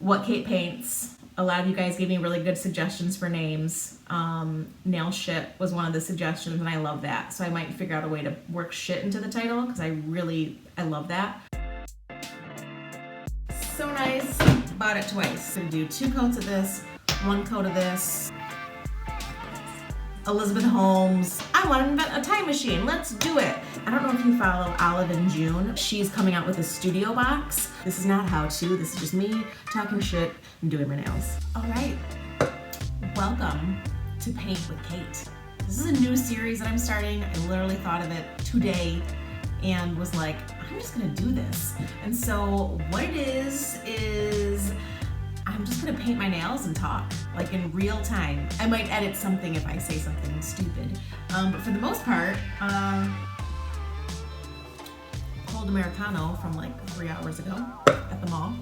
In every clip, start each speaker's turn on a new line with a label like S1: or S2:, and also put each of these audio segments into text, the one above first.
S1: what Kate paints. A lot of you guys gave me really good suggestions for names. Nail shit was one of the suggestions, and I love that. So I might figure out a way to work shit into the title because I love that. So nice. Bought it twice. I'm gonna do 2 coats of this, 1 coat of this. Elizabeth Holmes. I want to invent a time machine. Let's do it. I don't know if you follow Olive&June. She's coming out with a studio box. This is not how to. This is just me talking shit and doing my nails. All right. Welcome to Paint with Kate. This is a new series that I'm starting. I literally thought of it today and was like, I'm just gonna do this. And so what it is I'm just gonna paint my nails and talk, like in real time. I might edit something if I say something stupid. But for the most part, cold Americano from like 3 hours ago at the mall.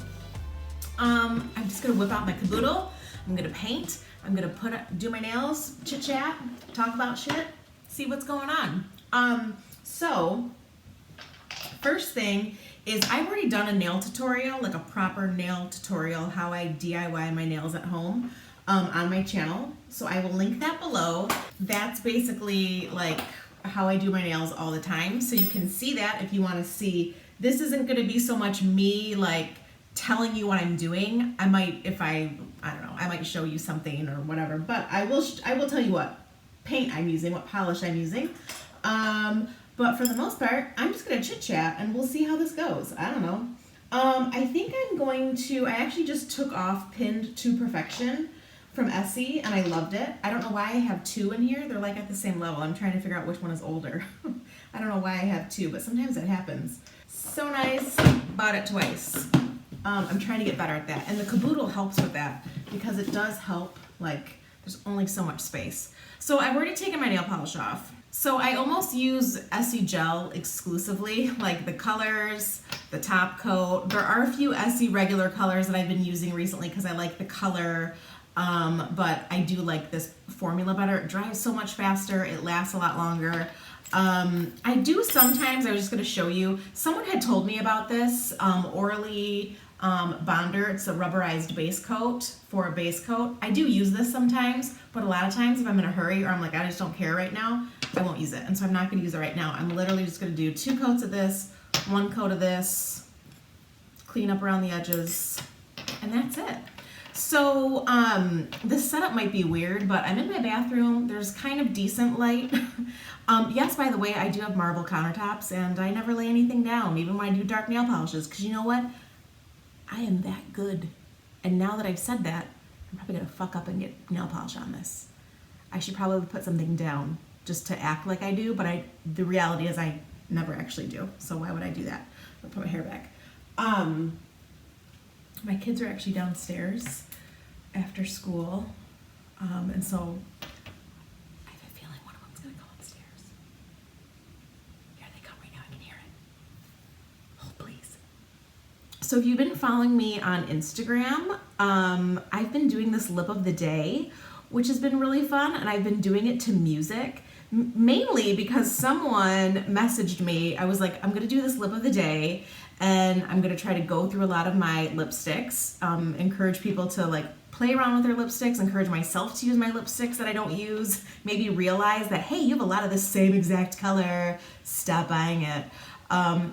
S1: I'm just gonna whip out my Kaboodle. I'm gonna paint. I'm gonna do my nails, chit chat, talk about shit, see what's going on. So first thing is I've already done a nail tutorial, like a proper nail tutorial, how I DIY my nails at home on my channel. So I will link that below. That's basically like how I do my nails all the time. So you can see that if you want to see. This isn't going to be so much me like telling you what I'm doing. I might, I don't know, I might show you something or whatever, but I will tell you what paint I'm using, what polish I'm using. But for the most part, I'm just gonna chit chat and we'll see how this goes. I don't know. I think I'm going to, I actually just took off Pinned to Perfection from Essie and I loved it. I don't know why I have 2 in here. They're like at the same level. I'm trying to figure out which one is older. I don't know why I have 2, but sometimes it happens. So nice. Bought it twice. I'm trying to get better at that. And the Kaboodle helps with that because it does help, like, there's only so much space. So I've already taken my nail polish off. So I almost use Essie gel exclusively, like the colors, the top coat. There are a few Essie regular colors that I've been using recently because I like the color, but I do like this formula better. It dries so much faster, it lasts a lot longer. I do sometimes, I was just gonna show you, someone had told me about this, Orly Bonder. It's a rubberized base coat for a base coat. I do use this sometimes, but a lot of times if I'm in a hurry or I'm like, I just don't care right now, I won't use it. And so I'm not gonna use it right now. I'm literally just gonna do 2 coats of this, 1 coat of this, clean up around the edges, and that's it. So this setup might be weird, but I'm in my bathroom. There's kind of decent light. Yes, by the way, I do have marble countertops and I never lay anything down, even when I do dark nail polishes, because you know what? I am that good. And now that I've said that, I'm probably gonna fuck up and get nail polish on this. I should probably put something down just to act like I do, but the reality is I never actually do. So why would I do that? I'll put my hair back. My kids are actually downstairs after school, and so I have a feeling one of them's gonna go upstairs. Here they come right now, I can hear it. Hold please. So if you've been following me on Instagram, I've been doing this lip of the day, which has been really fun, and I've been doing it to music, mainly because someone messaged me. I was like, I'm gonna do this lip of the day, and I'm gonna try to go through a lot of my lipsticks, encourage people to like play around with their lipsticks, encourage myself to use my lipsticks that I don't use, maybe realize that, hey, you have a lot of the same exact color, stop buying it,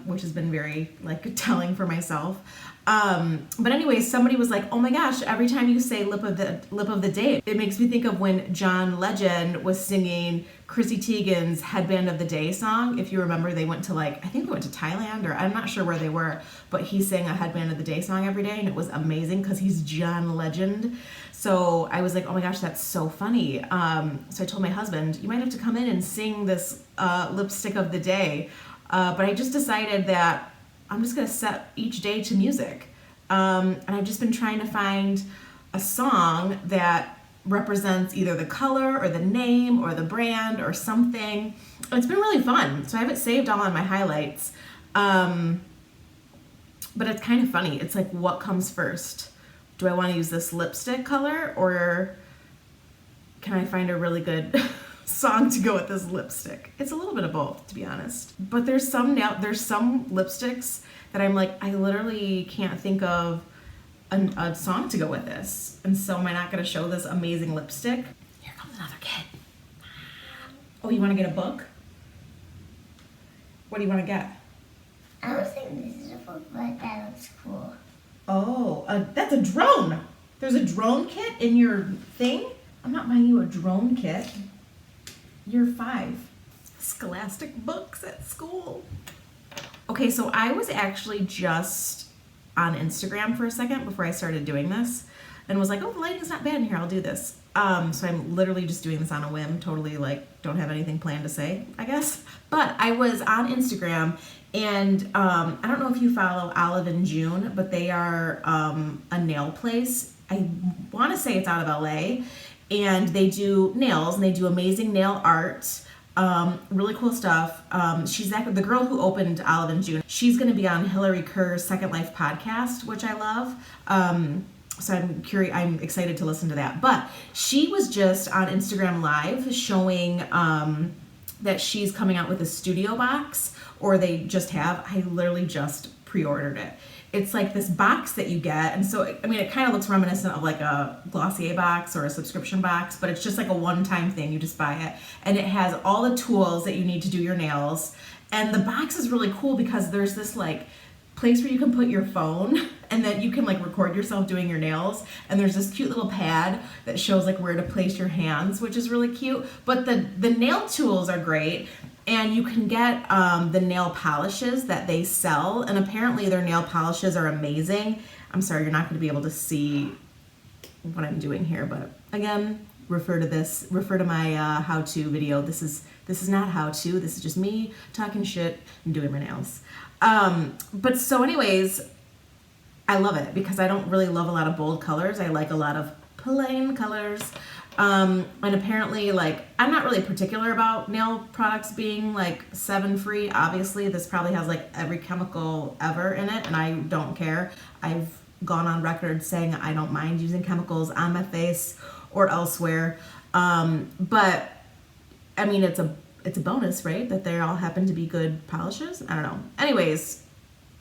S1: which has been very like telling for myself. But anyway, somebody was like, oh my gosh, every time you say lip of the day, it makes me think of when John Legend was singing Chrissy Teigen's Headband of the Day song. If you remember, they went to I think they went to Thailand, or I'm not sure where they were, but he sang a Headband of the Day song every day, and it was amazing because he's John Legend. So I was like, oh my gosh, that's so funny. So I told my husband, you might have to come in and sing this lipstick of the day. But I just decided that I'm just gonna set each day to music. And I've just been trying to find a song that represents either the color or the name or the brand or something. It's been really fun. So I have it saved all on my highlights. But it's kind of funny. It's like, what comes first? Do I want to use this lipstick color, or can I find a really good song to go with this lipstick? It's a little bit of both, to be honest. But there's some lipsticks that I'm like, I literally can't think of a song to go with this. And so am I not going to show this amazing lipstick? Here comes another kid. Oh, you want to get a book? What do you want to get?
S2: I don't think this is a book, but that looks cool.
S1: Oh, that's a drone. There's a drone kit in your thing? I'm not buying you a drone kit. You're 5. Scholastic books at school. Okay, so I was actually just on Instagram for a second before I started doing this and was like, oh, the lighting's not bad in here, I'll do this. So I'm literally just doing this on a whim, totally like don't have anything planned to say, I guess. But I was on Instagram and I don't know if you follow Olive&June, but they are a nail place. I want to say it's out of LA, and they do nails and they do amazing nail art. Really cool stuff. She's the girl who opened Olive&June. She's going to be on Hillary Kerr's Second Life podcast, which I love. So I'm excited to listen to that. But she was just on Instagram Live showing that she's coming out with a studio box, or they just have. I literally just pre-ordered it. It's like this box that you get, and so I mean it kind of looks reminiscent of like a Glossier box or a subscription box, but it's just like a one-time thing. You just buy it, and it has all the tools that you need to do your nails. And the box is really cool because there's this like place where you can put your phone, and then you can like record yourself doing your nails, and there's this cute little pad that shows like where to place your hands, which is really cute. But the nail tools are great. And you can get the nail polishes that they sell, and apparently their nail polishes are amazing. I'm sorry, you're not going to be able to see what I'm doing here, but again, refer to my how-to video. This is not how-to. This is just me talking shit and doing my nails. But so anyways, I love it because I don't really love a lot of bold colors. I like a lot of plain colors. And apparently, like, I'm not really particular about nail products being like 7 free. Obviously, this probably has like every chemical ever in it, and I don't care. I've gone on record saying I don't mind using chemicals on my face or elsewhere. But I mean, it's a bonus, right? That they all happen to be good polishes. I don't know. Anyways,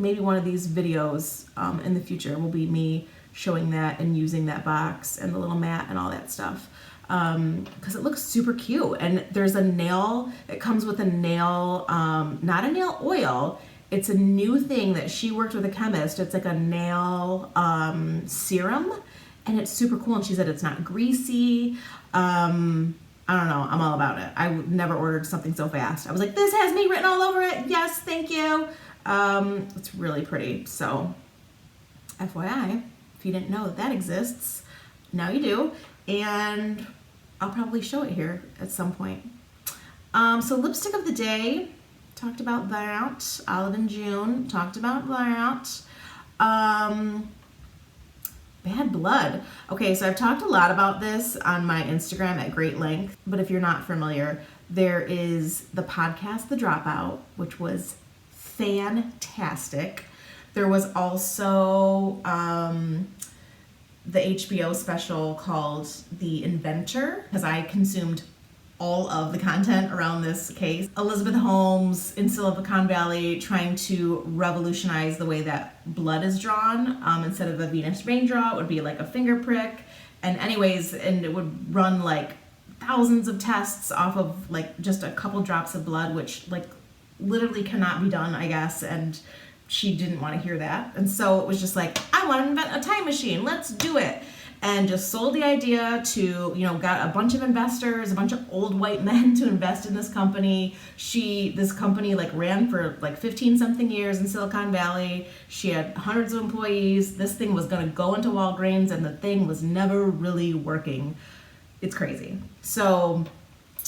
S1: maybe one of these videos in the future will be me showing that and using that box and the little mat and all that stuff. Because it looks super cute. And there's a nail, it comes with a nail, not a nail oil. It's a new thing that she worked with a chemist. It's like a nail serum, and it's super cool. And she said it's not greasy. I don't know. I'm all about it. I never ordered something so fast. I was like, this has me written all over it. Yes, thank you. It's really pretty. So FYI, if you didn't know that exists, now you do. And I'll probably show it here at some point. So lipstick of the day, talked about that. Olive&June, talked about that. Bad Blood. Okay, so I've talked a lot about this on my Instagram at great length, but if you're not familiar, there is the podcast The Dropout, which was fantastic. There was also the HBO special called The Inventor, because I consumed all of the content around this case. Elizabeth Holmes in Silicon Valley trying to revolutionize the way that blood is drawn. Instead of a Venus vein draw, it would be like a finger prick. And anyways, and it would run like thousands of tests off of like just a couple drops of blood, which like literally cannot be done, I guess. And she didn't want to hear that. And so it was just like, I want to invent a time machine. Let's do it. And just sold the idea to, got a bunch of investors, a bunch of old white men to invest in this company. This company like ran for like 15 something years in Silicon Valley. She had hundreds of employees. This thing was going to go into Walgreens, and the thing was never really working. It's crazy. So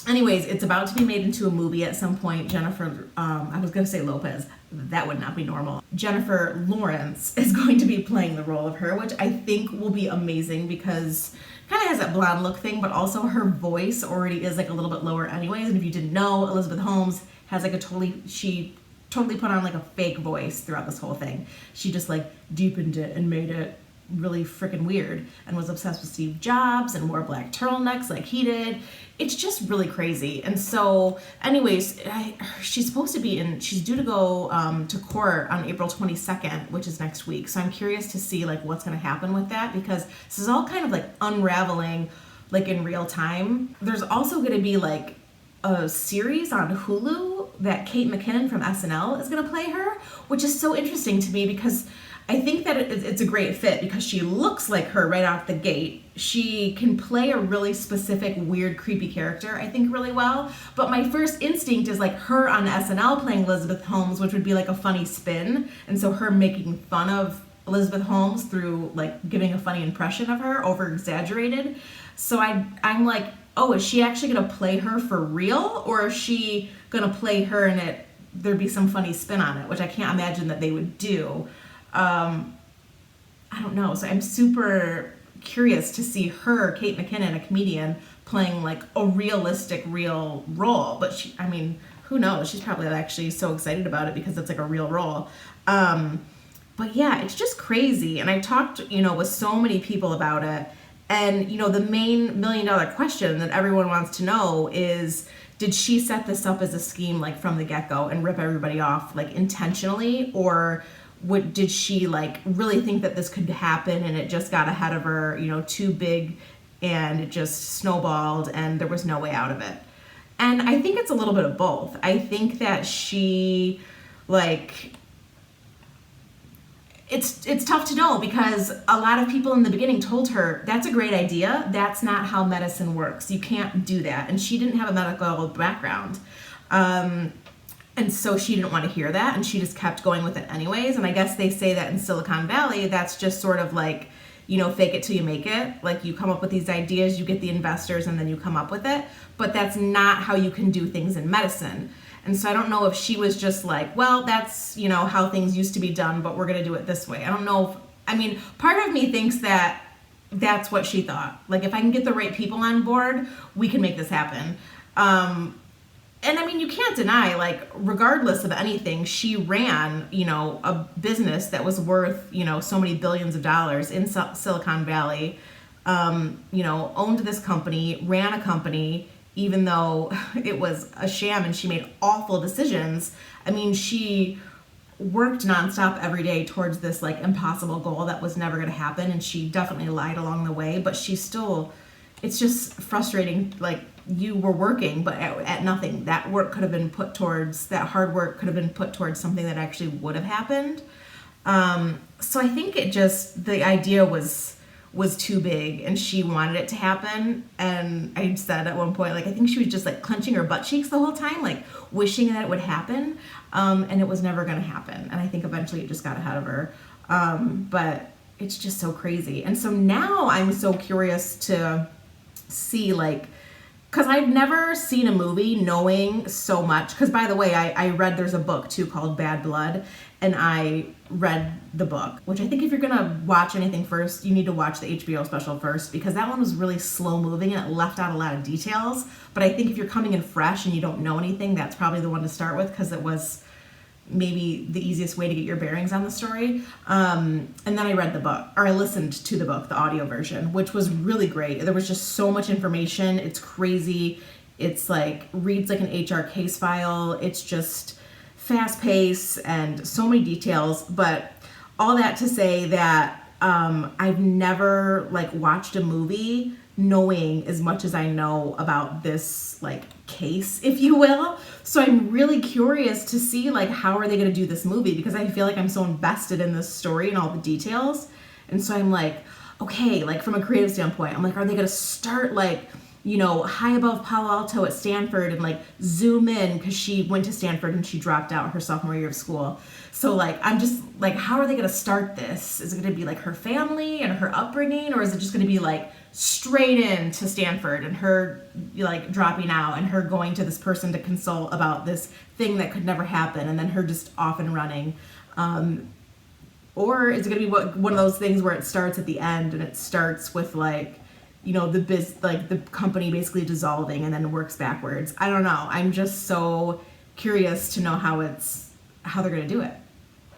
S1: anyways, it's about to be made into a movie at some point. Jennifer, I was going to say Lopez. That would not be normal. Jennifer Lawrence is going to be playing the role of her, which I think will be amazing because kind of has that blonde look thing, but also her voice already is like a little bit lower anyways. And if you didn't know, Elizabeth Holmes has like she totally put on like a fake voice throughout this whole thing. She just like deepened it and made it really freaking weird and was obsessed with Steve Jobs and wore black turtlenecks like he did. It's just really crazy. And so anyways, she's supposed to be she's due to go to court on April 22nd, which is next week. So I'm curious to see like what's going to happen with that, because this is all kind of like unraveling like in real time. There's also going to be like a series on Hulu that Kate McKinnon from SNL is going to play her, which is so interesting to me because I think that it's a great fit because she looks like her right out the gate. She can play a really specific, weird, creepy character, I think, really well. But my first instinct is like her on SNL playing Elizabeth Holmes, which would be like a funny spin. And so her making fun of Elizabeth Holmes through like giving a funny impression of her, over exaggerated. So I'm like, oh, is she actually gonna play her for real? Or is she gonna play her and there'd be some funny spin on it, which I can't imagine that they would do. I don't know. So I'm super curious to see her, Kate McKinnon, a comedian, playing like a realistic, real role. But who knows? She's probably actually so excited about it because it's like a real role. But yeah, it's just crazy. And I talked, with so many people about it. And, the main $1 million question that everyone wants to know is, did she set this up as a scheme like from the get-go and rip everybody off like intentionally? Or did she like really think that this could happen and it just got ahead of her, too big, and it just snowballed and there was no way out of it? And I think it's a little bit of both. I think that she it's tough to know because a lot of people in the beginning told her, that's a great idea. That's not how medicine works. You can't do that. And she didn't have a medical background. And so she didn't want to hear that, and she just kept going with it anyways. And I guess they say that in Silicon Valley, that's just sort of like, fake it till you make it. Like you come up with these ideas, you get the investors, and then you come up with it. But that's not how you can do things in medicine. And so I don't know if she was just like, well, that's, how things used to be done, but we're going to do it this way. I don't know part of me thinks that that's what she thought. Like, if I can get the right people on board, we can make this happen. And you can't deny, like, regardless of anything, she ran, a business that was worth, so many billions of dollars in Silicon Valley, owned this company, ran a company, even though it was a sham and she made awful decisions. She worked nonstop every day towards this like impossible goal that was never going to happen. And she definitely lied along the way, but it's just frustrating. Like, you were working, but at nothing. That hard work could have been put towards something that actually would have happened. So I think the idea was too big and she wanted it to happen. And I said at one point, like, I think she was just like clenching her butt cheeks the whole time, like wishing that it would happen. And it was never going to happen. And I think eventually it just got ahead of her. But it's just so crazy. And so now I'm so curious to see, like, because I've never seen a movie knowing so much. Because, by the way, I read, there's a book too called Bad Blood, and I read the book, which I think if you're going to watch anything first, you need to watch the HBO special first, because that one was really slow moving and it left out a lot of details. But I think if you're coming in fresh and you don't know anything, that's probably the one to start with, because it was maybe the easiest way to get your bearings on the story. And then I read the book, or I listened to the book, the audio version, which was really great. There was just so much information. It's crazy. It's like, reads like an HR case file. It's just fast paced and so many details. But all that to say that I've never like watched a movie knowing as much as I know about this like case, if you will. So I'm really curious to see like how are they going to do this movie, because I feel like I'm so invested in this story and all the details. And so I'm like, okay, like from a creative standpoint, I'm like, are they going to start like, high above Palo Alto at Stanford and like zoom in, because she went to Stanford and she dropped out her sophomore year of school. So like, I'm just like, how are they going to start this? Is it going to be like her family and her upbringing, or is it just going to be like straight into Stanford and her like dropping out and her going to this person to consult about this thing that could never happen, and then her just off and running? Or is it going to be one of those things where it starts at the end and it starts with like, the company basically dissolving and then works backwards? I don't know. I'm just so curious to know how they're going to do it.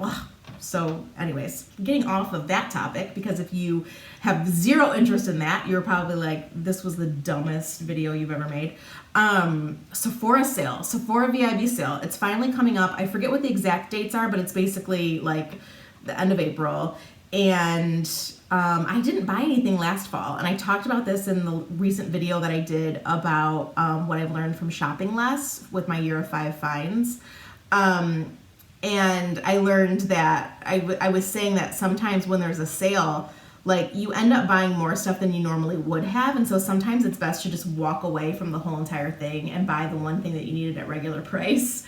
S1: Ugh. So anyways, getting off of that topic, because if you have zero interest in that, you're probably like, this was the dumbest video you've ever made. Sephora sale, Sephora VIB sale. It's finally coming up. I forget what the exact dates are, but it's basically like the end of April. And I didn't buy anything last fall. And I talked about this in the recent video that I did about what I've learned from shopping less with my year of 5 finds. And I learned that I was saying that sometimes when there's a sale, like you end up buying more stuff than you normally would have. And so sometimes it's best to just walk away from the whole entire thing and buy the one thing that you needed at regular price,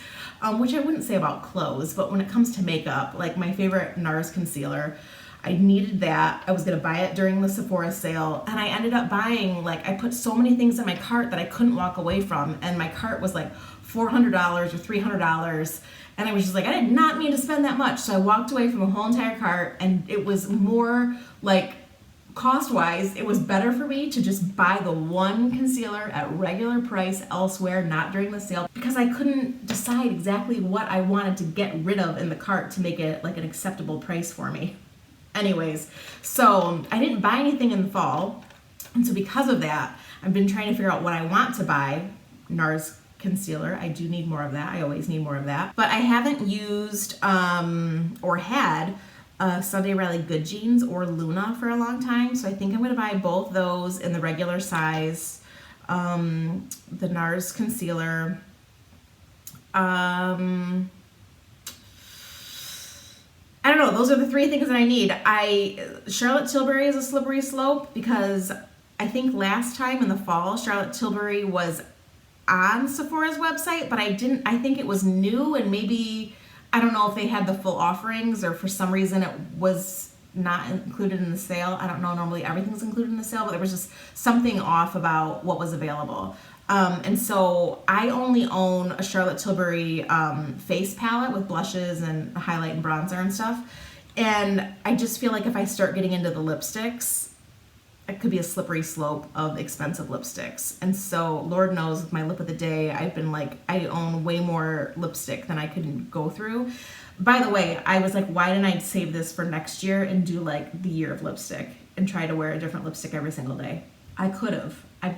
S1: which I wouldn't say about clothes. But when it comes to makeup, like my favorite NARS concealer, I needed that. I was going to buy it during the Sephora sale, and I ended up buying, like, I put so many things in my cart that I couldn't walk away from, and my cart was like $400 or $300, and I was just like, I did not mean to spend that much. So I walked away from the whole entire cart, and it was more like, cost-wise, it was better for me to just buy the one concealer at regular price elsewhere, not during the sale, because I couldn't decide exactly what I wanted to get rid of in the cart to make it like an acceptable price for me. Anyways, so I didn't buy anything in the fall, and so because of that, I've been trying to figure out what I want to buy. NARS concealer, I do need more of that. I always need more of that. But I haven't used or had Sunday Riley Good Jeans or Luna for a long time, so I think I'm going to buy both those in the regular size, the NARS concealer. I don't know, those are the 3 things that I need. Charlotte Tilbury is a slippery slope, because I think last time in the fall, Charlotte Tilbury was on Sephora's website, but I think it was new, and maybe, I don't know if they had the full offerings, or for some reason it was not included in the sale. I don't know, normally everything's included in the sale, but there was just something off about what was available. And so I only own a Charlotte Tilbury face palette with blushes and highlight and bronzer and stuff. And I just feel like if I start getting into the lipsticks, it could be a slippery slope of expensive lipsticks. And so Lord knows with my lip of the day, I've been like, I own way more lipstick than I could go through. By the way, I was like, why didn't I save this for next year and do like the year of lipstick and try to wear a different lipstick every single day? I could have. I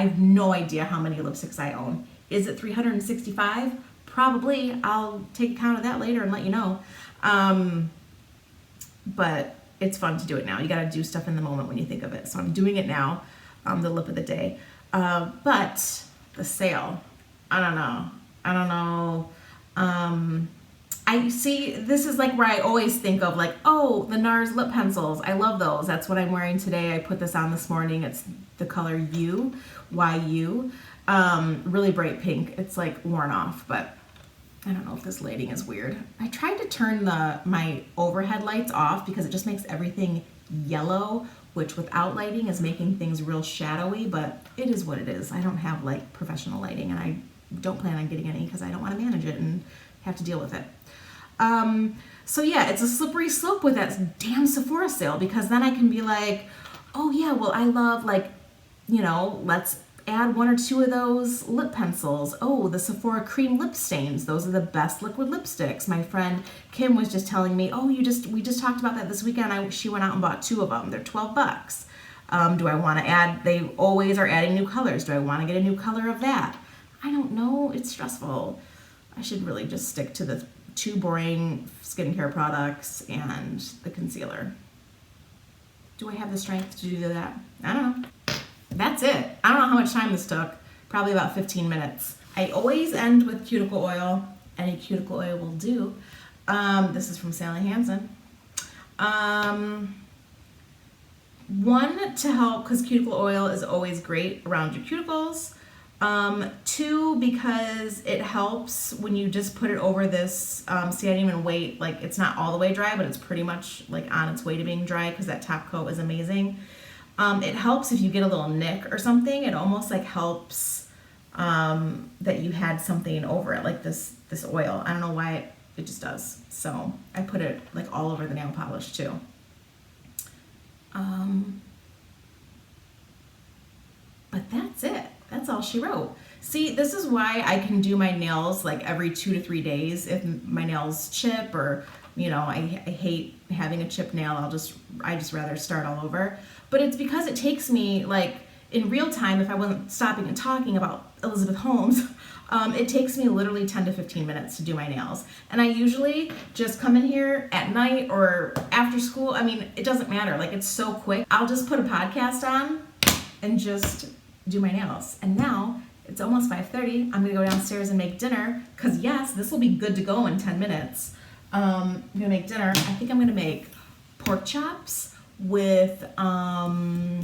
S1: have no idea how many lipsticks I own. Is it 365? Probably. I'll take account of that later and let you know. But it's fun to do it now. You got to do stuff in the moment when you think of it. So I'm doing it now, the lip of the day. But the sale, I don't know. I see, this is like where I always think of like, oh, the NARS lip pencils. I love those. That's what I'm wearing today. I put this on this morning. It's the color YU. Really bright pink. It's like worn off, but I don't know if this lighting is weird. I tried to turn my overhead lights off because it just makes everything yellow, which without lighting is making things real shadowy, but it is what it is. I don't have like professional lighting, and I don't plan on getting any because I don't want to manage it and have to deal with it. So yeah, it's a slippery slope with that damn Sephora sale, because then I can be like, oh yeah, well I love, like, you know, let's add 1 or 2 of those lip pencils. Oh, the Sephora cream lip stains. Those are the best liquid lipsticks. My friend Kim was just telling me, oh, we just talked about that this weekend. She went out and bought 2 of them. They're $12. Do I want to add, they always are adding new colors. Do I want to get a new color of that? I don't know. It's stressful. I should really just stick to the 2 boring skincare products and the concealer. Do I have the strength to do that? I don't know. That's it. I don't know how much time this took. Probably about 15 minutes. I always end with cuticle oil. Any cuticle oil will do. This is from Sally Hansen. 1, to help, because cuticle oil is always great around your cuticles. 2, because it helps when you just put it over this, see, I didn't even wait, like it's not all the way dry, but it's pretty much like on its way to being dry, because that top coat is amazing. It helps if you get a little nick or something. It almost like helps that you had something over it, like this oil. I don't know why it just does. So I put it like all over the nail polish too. But that's it. That's all she wrote. See, this is why I can do my nails like every 2 to 3 days if my nails chip or you know, I hate having a chipped nail. I just rather start all over. But it's because it takes me, like, in real time, if I wasn't stopping and talking about Elizabeth Holmes, it takes me literally 10 to 15 minutes to do my nails. And I usually just come in here at night or after school. I mean, it doesn't matter. Like, it's so quick. I'll just put a podcast on and just do my nails. And now it's almost 5:30. I'm gonna go downstairs and make dinner, because yes, this will be good to go in 10 minutes. I'm gonna make dinner. I think I'm gonna make pork chops with, I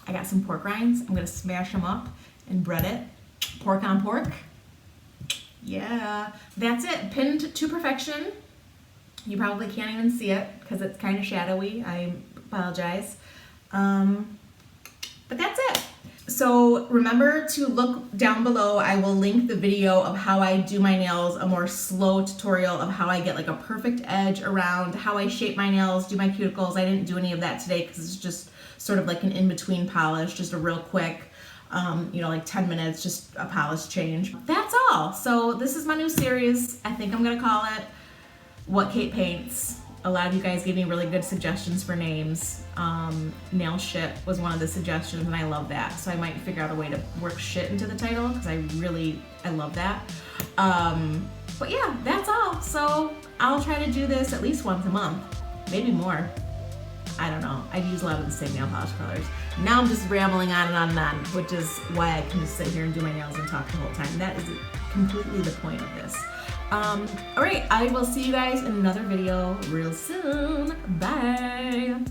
S1: got some pork rinds. I'm gonna smash them up and bread it. Pork on pork. Yeah, that's it. Pinned to perfection. You probably can't even see it because it's kind of shadowy. I apologize. But that's it. So remember to look down below. I will link the video of how I do my nails, a more slow tutorial of how I get like a perfect edge around, how I shape my nails, do my cuticles. I didn't do any of that today because it's just sort of like an in-between polish, just a real quick, you know, like 10 minutes, just a polish change. That's all. So this is my new series. I think I'm gonna call it What Kate Paints. A lot of you guys gave me really good suggestions for names. Nail shit was one of the suggestions, and I love that. So I might figure out a way to work shit into the title, because I love that. But yeah, that's all. So I'll try to do this at least once a month, maybe more. I don't know. I use a lot of the same nail polish colors. Now I'm just rambling on and on and on, which is why I can just sit here and do my nails and talk the whole time. That is completely the point of this. All right, I will see you guys in another video real soon. Bye.